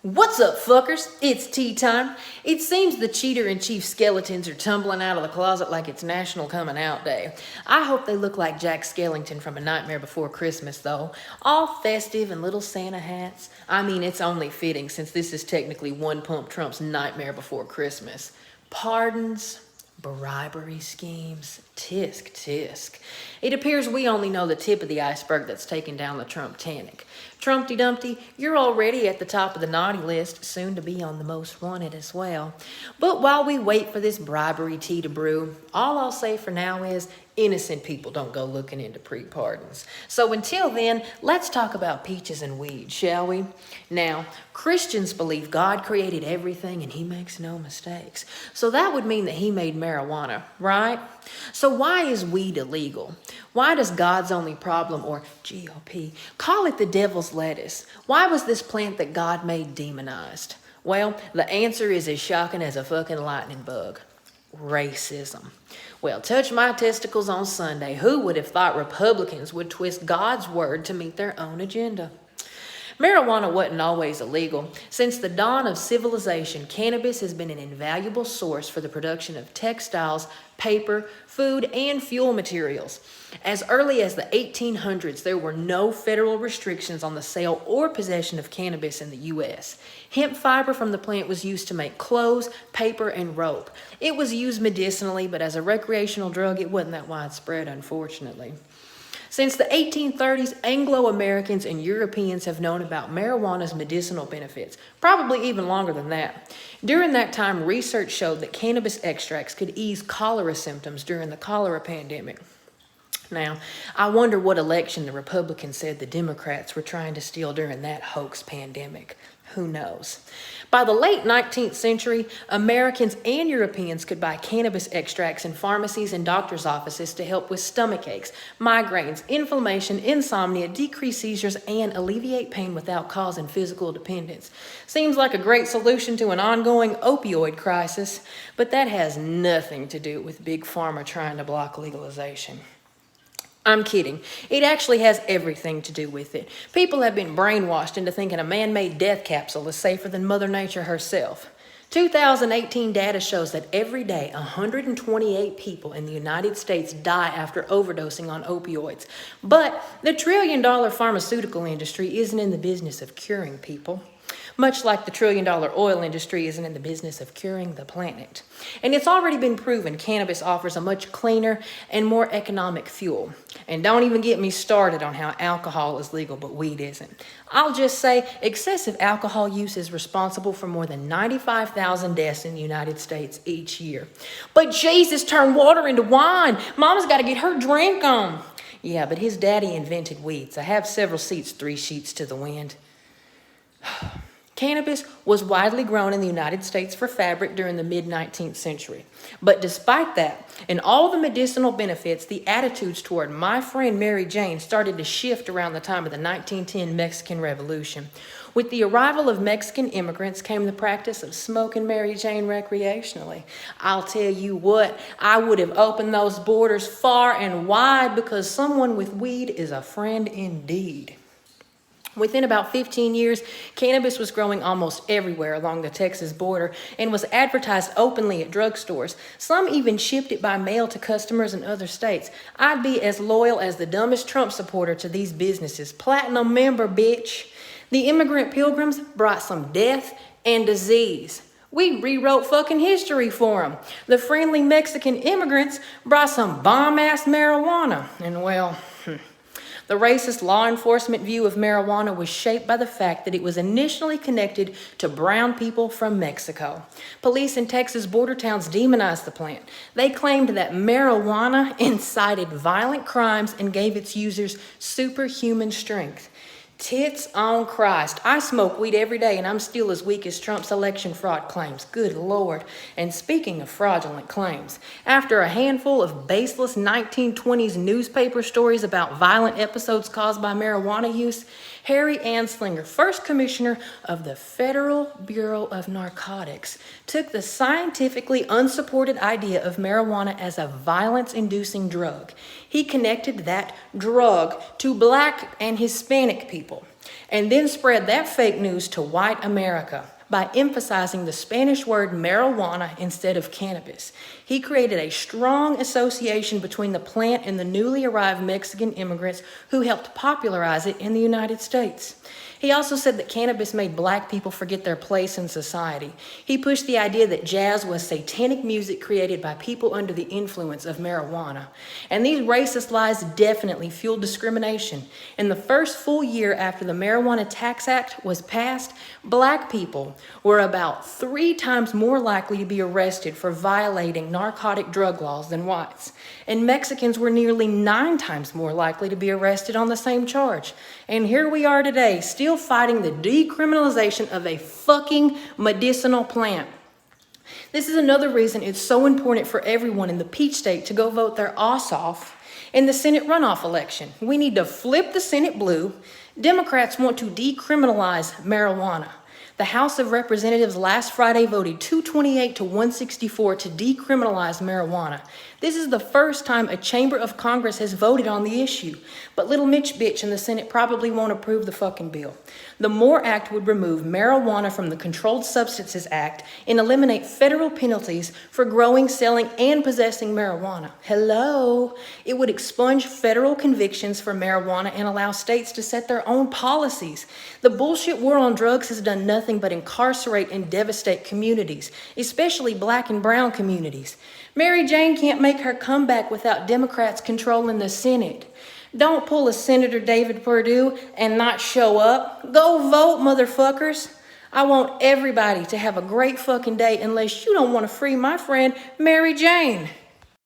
What's up, fuckers? It's tea time. It seems the cheater-in-chief skeletons are tumbling out of the closet like it's National Coming Out Day. I hope they look like Jack Skellington from A Nightmare Before Christmas, though. All festive and little Santa hats. I mean, it's only fitting since this is technically One Pump Trump's Nightmare Before Christmas. Pardons, bribery schemes, tisk tisk. It appears we only know the tip of the iceberg that's taken down the Trump-tanic. Trumpty Dumpty, you're already at the top of the naughty list, soon to be on the most wanted as well. But while we wait for this bribery tea to brew, all I'll say for now is innocent people don't go looking into pre-pardons. So until then, let's talk about peaches and weed, shall we? Now, Christians believe God created everything and he makes no mistakes. So that would mean that he made marijuana, right? So why is weed illegal? Why does God's only problem, or GOP, call it the devil's lettuce? Why was this plant that God made demonized? Well, the answer is as shocking as a fucking lightning bug. Racism. Well, touch my testicles on Sunday. Who would have thought Republicans would twist God's word to meet their own agenda? Marijuana wasn't always illegal. Since the dawn of civilization, cannabis has been an invaluable source for the production of textiles, paper, food, and fuel materials. As early as the 1800s, there were no federal restrictions on the sale or possession of cannabis in the U.S. Hemp fiber from the plant was used to make clothes, paper, and rope. It was used medicinally, but as a recreational drug, it wasn't that widespread, unfortunately. Since the 1830s, Anglo-Americans and Europeans have known about marijuana's medicinal benefits, probably even longer than that. During that time, research showed that cannabis extracts could ease cholera symptoms during the cholera pandemic. Now, I wonder what election the Republicans said the Democrats were trying to steal during that hoax pandemic. Who knows? By the late 19th century, Americans and Europeans could buy cannabis extracts in pharmacies and doctors' offices to help with stomach aches, migraines, inflammation, insomnia, decrease seizures, and alleviate pain without causing physical dependence. Seems like a great solution to an ongoing opioid crisis, but that has nothing to do with Big Pharma trying to block legalization. I'm kidding. It actually has everything to do with it. People have been brainwashed into thinking a man-made death capsule is safer than Mother Nature herself. 2018 data shows that every day 128 people in the United States die after overdosing on opioids. But the trillion-dollar pharmaceutical industry isn't in the business of curing people. Much like the trillion-dollar oil industry isn't in the business of curing the planet. And it's already been proven cannabis offers a much cleaner and more economic fuel. And don't even get me started on how alcohol is legal but weed isn't. I'll just say excessive alcohol use is responsible for more than 95,000 deaths in the United States each year. But Jesus, turn water into wine. Mama's got to get her drink on. Yeah, but his daddy invented weeds. I have several seats, 3 sheets to the wind. Cannabis was widely grown in the United States for fabric during the mid-19th century. But despite that, and all the medicinal benefits, the attitudes toward my friend Mary Jane started to shift around the time of the 1910 Mexican Revolution. With the arrival of Mexican immigrants came the practice of smoking Mary Jane recreationally. I'll tell you what, I would have opened those borders far and wide because someone with weed is a friend indeed. Within about 15 years, cannabis was growing almost everywhere along the Texas border and was advertised openly at drugstores. Some even shipped it by mail to customers in other states. I'd be as loyal as the dumbest Trump supporter to these businesses. Platinum member, bitch. The immigrant pilgrims brought some death and disease. We rewrote fucking history for them. The friendly Mexican immigrants brought some bomb-ass marijuana. And well, the racist law enforcement view of marijuana was shaped by the fact that it was initially connected to brown people from Mexico. Police in Texas border towns demonized the plant. They claimed that marijuana incited violent crimes and gave its users superhuman strength. Tits on Christ. I smoke weed every day and I'm still as weak as Trump's election fraud claims. Good Lord. And speaking of fraudulent claims, after a handful of baseless 1920s newspaper stories about violent episodes caused by marijuana use, Harry Anslinger, first commissioner of the Federal Bureau of Narcotics, took the scientifically unsupported idea of marijuana as a violence-inducing drug. He connected that drug to Black and Hispanic people. and then spread that fake news to white America by emphasizing the Spanish word marijuana instead of cannabis. He created a strong association between the plant and the newly arrived Mexican immigrants who helped popularize it in the United States. He also said that cannabis made black people forget their place in society. He pushed the idea that jazz was satanic music created by people under the influence of marijuana. And these racist lies definitely fueled discrimination. In the first full year after the Marijuana Tax Act was passed, black people were about 3 times more likely to be arrested for violating narcotic drug laws than whites. And Mexicans were nearly 9 times more likely to be arrested on the same charge. And here we are today, still fighting the decriminalization of a fucking medicinal plant. This is another reason it's so important for everyone in the Peach State to go vote their ass off in the Senate runoff election. We need to flip the Senate blue. Democrats want to decriminalize marijuana. The House of Representatives last Friday voted 228 to 164 to decriminalize marijuana. This is the first time a chamber of Congress has voted on the issue, but little Mitch bitch in the Senate probably won't approve the fucking bill. The MORE Act would remove marijuana from the Controlled Substances Act and eliminate federal penalties for growing, selling, and possessing marijuana. Hello? It would expunge federal convictions for marijuana and allow states to set their own policies. The bullshit war on drugs has done nothing but incarcerate and devastate communities, especially black and brown communities. Mary Jane can't make her comeback without Democrats controlling the Senate. Don't pull a Senator David Perdue and not show up. Go vote, motherfuckers. I want everybody to have a great fucking day unless you don't want to free my friend Mary Jane.